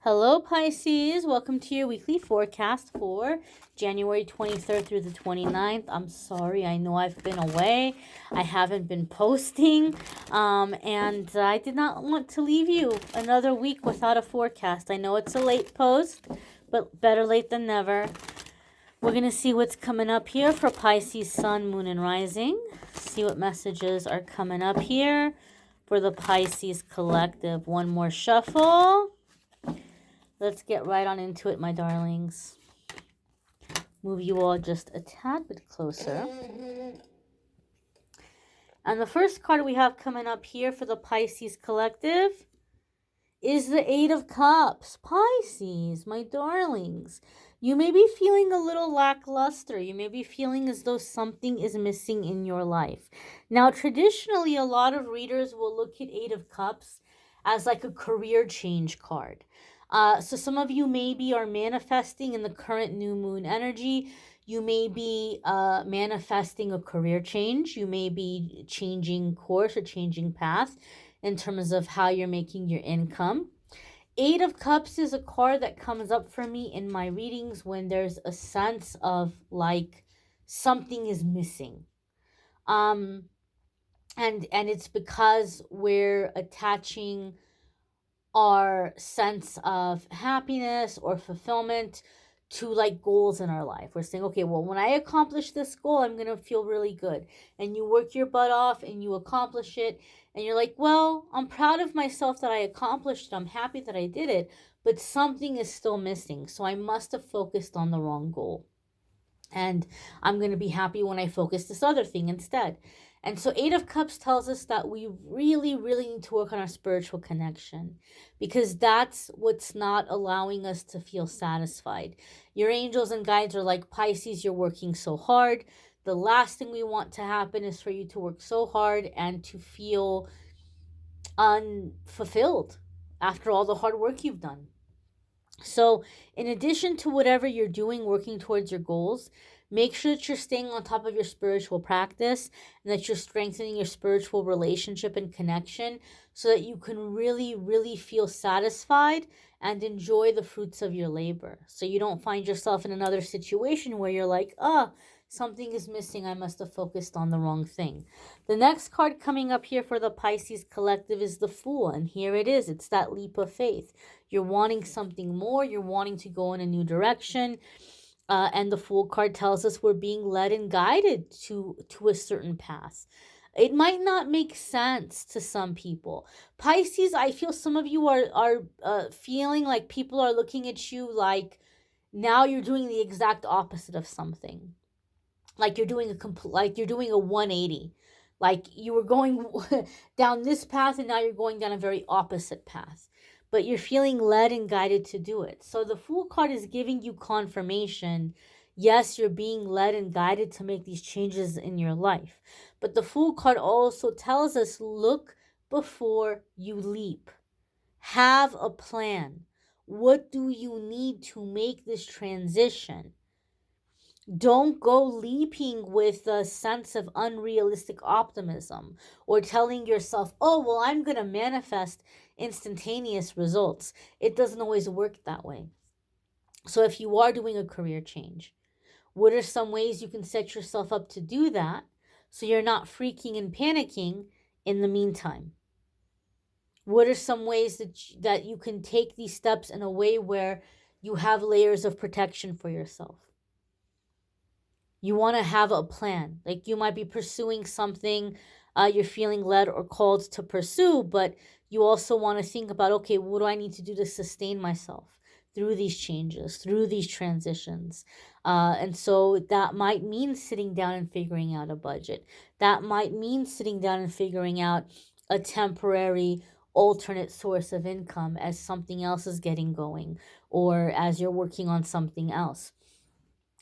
Hello, Pisces. Welcome to your weekly forecast for January 23rd through the 29th. I'm sorry. I know I've been away. I haven't been posting. And I did not want to leave you another week without a forecast. I know it's a late post, but better late than never. We're going to see what's coming up here for Pisces, Sun, Moon, and Rising. See what messages are coming up here for the Pisces Collective. One more shuffle. Let's get right on into it, my darlings. Move you all just a tad bit closer. And the first card we have coming up here for the Pisces Collective is the Eight of Cups. Pisces, my darlings. You may be feeling a little lackluster. You may be feeling as though something is missing in your life. Now, traditionally, a lot of readers will look at Eight of Cups as like a career change card. So some of you maybe are manifesting in the current new moon energy. You may be manifesting a career change. You may be changing course or changing path in terms of how you're making your income. Eight of Cups is a card that comes up for me in my readings when there's a sense of like something is missing. And it's because we're attaching our sense of happiness or fulfillment to like goals in our life. We're saying, okay, well, when I accomplish this goal, I'm going to feel really good. And you work your butt off and you accomplish it. And you're like, well, I'm proud of myself that I accomplished it. I'm happy that I did it, but something is still missing. So I must have focused on the wrong goal. And I'm going to be happy when I focus this other thing instead. And so Eight of Cups tells us that we really, really need to work on our spiritual connection because that's what's not allowing us to feel satisfied. Your angels and guides are like, Pisces, you're working so hard. The last thing we want to happen is for you to work so hard and to feel unfulfilled after all the hard work you've done. So in addition to whatever you're doing, working towards your goals, make sure that you're staying on top of your spiritual practice and that you're strengthening your spiritual relationship and connection so that you can really, really feel satisfied and enjoy the fruits of your labor. So you don't find yourself in another situation where you're like, something is missing. I must have focused on the wrong thing. The next card coming up here for the Pisces Collective is the Fool. And here it is. It's that leap of faith. You're wanting something more. You're wanting to go in a new direction. And the Fool card tells us we're being led and guided to a certain path. It might not make sense to some people. Pisces, I feel some of you are feeling like people are looking at you like now you're doing the exact opposite of something. Like you're doing a 180. Like you were going down this path and now you're going down a very opposite path. But you're feeling led and guided to do it. So the Fool card is giving you confirmation. Yes, you're being led and guided to make these changes in your life. But the Fool card also tells us, look before you leap. Have a plan. What do you need to make this transition? Don't go leaping with a sense of unrealistic optimism or telling yourself, oh, well, I'm going to manifest instantaneous results. It doesn't always work that way. So if you are doing a career change, what are some ways you can set yourself up to do that so you're not freaking and panicking in the meantime? What are some ways that you can take these steps in a way where you have layers of protection for yourself? You want to have a plan. Like you might be pursuing something you're feeling led or called to pursue, but you also want to think about, okay, what do I need to do to sustain myself through these changes, through these transitions? And so that might mean sitting down and figuring out a budget. That might mean sitting down and figuring out a temporary alternate source of income as something else is getting going or as you're working on something else.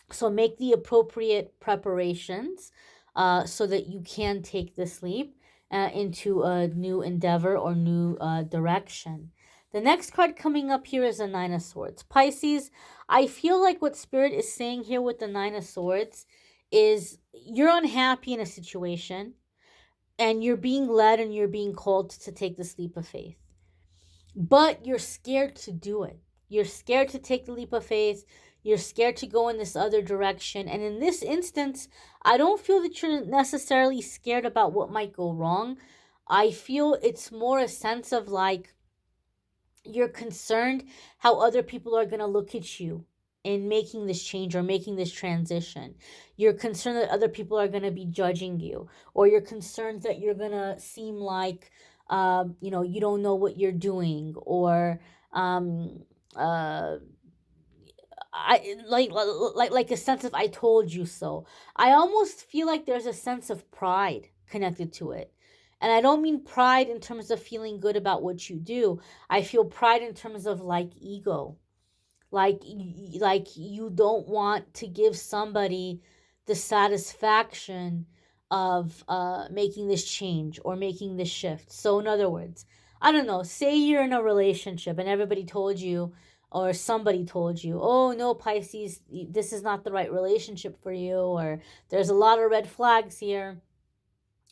So make the appropriate preparations so that you can take this leap into a new endeavor or new direction. The next card coming up here is the Nine of Swords. Pisces, I feel like what Spirit is saying here with the Nine of Swords is you're unhappy in a situation and you're being led and you're being called to take this leap of faith. But you're scared to do it. You're scared to take the leap of faith. You're scared to go in this other direction. And in this instance, I don't feel that you're necessarily scared about what might go wrong. I feel it's more a sense of like you're concerned how other people are going to look at you in making this change or making this transition. You're concerned that other people are going to be judging you, or you're concerned that you're going to seem like, you don't know what you're doing, or um, uh, like a sense of I told you so. I almost feel like there's a sense of pride connected to it. And I don't mean pride in terms of feeling good about what you do. I feel pride in terms of like ego. Like you don't want to give somebody the satisfaction of making this change or making this shift. So in other words, I don't know, say you're in a relationship and everybody told you or somebody told you, oh no, Pisces, this is not the right relationship for you, or there's a lot of red flags here.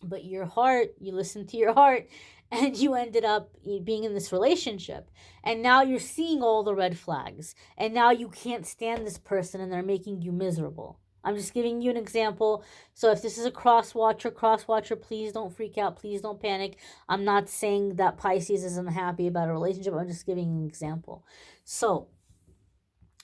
But your heart, you listened to your heart, and you ended up being in this relationship. And now you're seeing all the red flags. And now you can't stand this person and they're making you miserable. I'm just giving you an example. So if this is a cross watcher, please don't freak out. Please don't panic. I'm not saying that Pisces isn't happy about a relationship. I'm just giving an example. So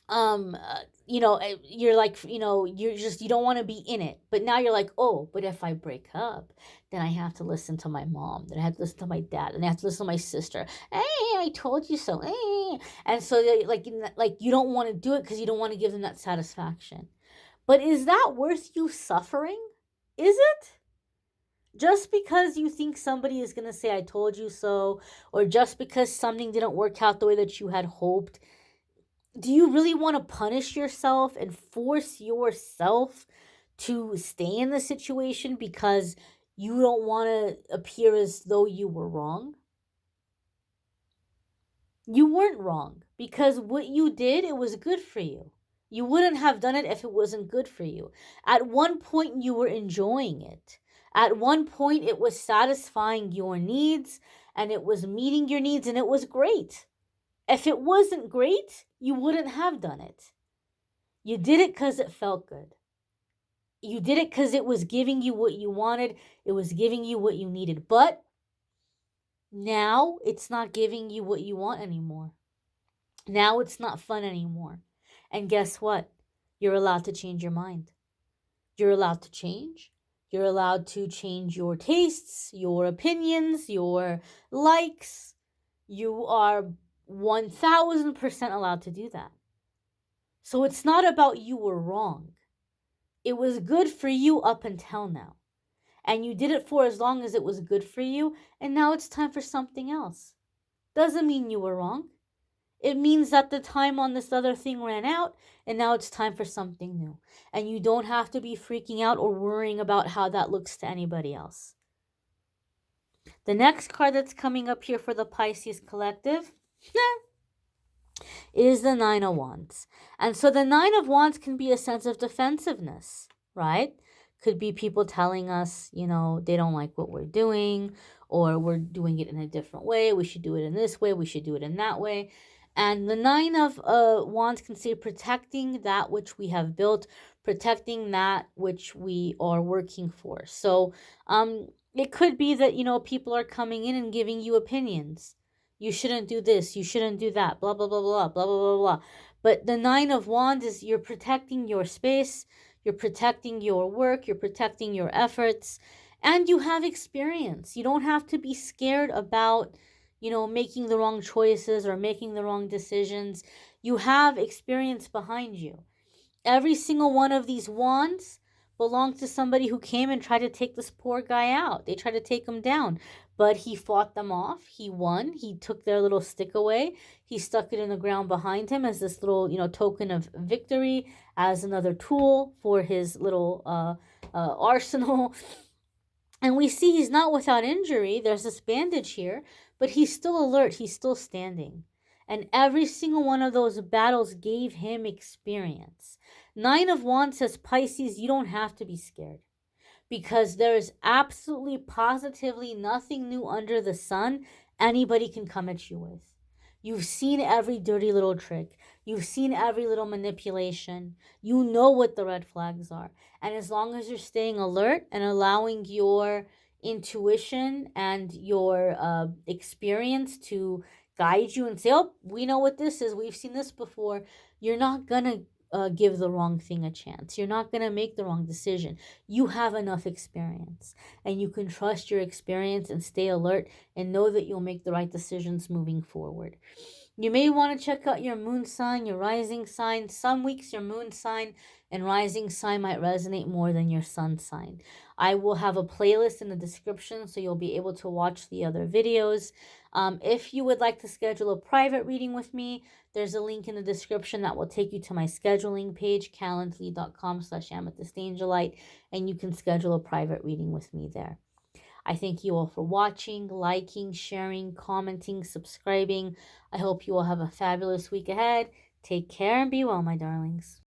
um uh, you're like, you don't want to be in it, but now you're like, oh, but if I break up, then I have to listen to my mom, then I have to listen to my dad, and I have to listen to my sister. Hey, I told you so. Hey. And so like you don't want to do it because you don't want to give them that satisfaction. But is that worth you suffering? Is it? Just because you think somebody is going to say I told you so, or just because something didn't work out the way that you had hoped, do you really want to punish yourself and force yourself to stay in the situation because you don't want to appear as though you were wrong? You weren't wrong because what you did, it was good for you. You wouldn't have done it if it wasn't good for you. At one point, you were enjoying it. At one point, it was satisfying your needs and it was meeting your needs and it was great. If it wasn't great, you wouldn't have done it. You did it because it felt good. You did it because it was giving you what you wanted. It was giving you what you needed. But now it's not giving you what you want anymore. Now it's not fun anymore. And guess what? You're allowed to change your mind. You're allowed to change. You're allowed to change your tastes, your opinions, your likes. You are 1000% allowed to do that. So it's not about you were wrong. It was good for you up until now. And you did it for as long as it was good for you, and now it's time for something else. Doesn't mean you were wrong. It means that the time on this other thing ran out, and now it's time for something new. And you don't have to be freaking out or worrying about how that looks to anybody else. The next card that's coming up here for the Pisces collective is the Nine of Wands. And so the Nine of Wands can be a sense of defensiveness, right? Could be people telling us, they don't like what we're doing, or we're doing it in a different way. We should do it in this way. We should do it in that way. And the Nine of Wands can say protecting that which we have built, protecting that which we are working for. So it could be that, people are coming in and giving you opinions. You shouldn't do this. You shouldn't do that. Blah, blah, blah, blah, blah, blah, blah, blah. But the Nine of Wands is you're protecting your space. You're protecting your work. You're protecting your efforts. And you have experience. You don't have to be scared about, making the wrong choices or making the wrong decisions. You have experience behind you. Every single one of these wands belonged to somebody who came and tried to take this poor guy out. They tried to take him down, but he fought them off. He won. He took their little stick away. He stuck it in the ground behind him as this little, token of victory, as another tool for his little arsenal. And we see he's not without injury. There's this bandage here, but he's still alert. He's still standing. And every single one of those battles gave him experience. Nine of Wands says, Pisces, you don't have to be scared, because there is absolutely, positively nothing new under the sun anybody can come at you with. You've seen every dirty little trick. You've seen every little manipulation. You know what the red flags are. And as long as you're staying alert and allowing your intuition and your experience to guide you and say, oh, we know what this is. We've seen this before. You're not going to give the wrong thing a chance. You're not going to make the wrong decision. You have enough experience, and you can trust your experience and stay alert and know that you'll make the right decisions moving forward. You may want to check out your moon sign, your rising sign. Some weeks your moon sign and rising sign might resonate more than your sun sign. I will have a playlist in the description so you'll be able to watch the other videos. If you would like to schedule a private reading with me, there's a link in the description that will take you to my scheduling page, calendly.com/amethystangelite, and you can schedule a private reading with me there. I thank you all for watching, liking, sharing, commenting, subscribing. I hope you all have a fabulous week ahead. Take care and be well, my darlings.